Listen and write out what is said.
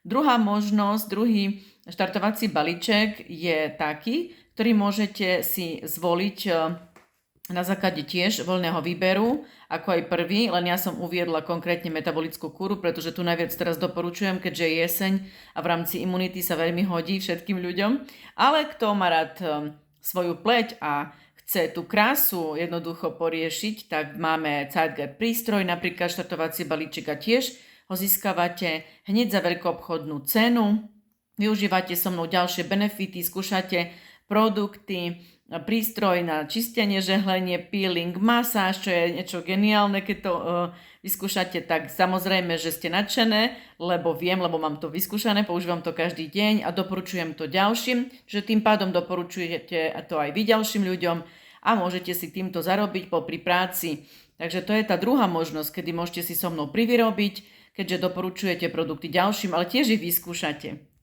Druhá možnosť, druhý štartovací balíček je taký, ktorý môžete si zvoliť na základe tiež voľného výberu, ako aj prvý, len ja som uviedla konkrétne metabolickú kúru, pretože tu najviac teraz doporučujem, keďže je jeseň a v rámci imunity sa veľmi hodí všetkým ľuďom. Ale kto má rád svoju pleť a chce tú krásu jednoducho poriešiť, tak máme Zeitgeist prístroj, napríklad štartovací balíček a tiež ho získavate hneď za veľkoobchodnú cenu. Využívate so mnou ďalšie benefity, skúšate produkty, prístroj na čistenie, žehlenie, peeling, masáž, čo je niečo geniálne, keď to vyskúšate, tak samozrejme, že ste nadšené, lebo mám to vyskúšané, používam to každý deň a doporučujem to ďalším, že tým pádom doporučujete to aj vy ďalším ľuďom a môžete si týmto zarobiť popri práci. Takže to je tá druhá možnosť, kedy môžete si so mnou privyrobiť, keďže doporučujete produkty ďalším, ale tiež ich vyskúšate.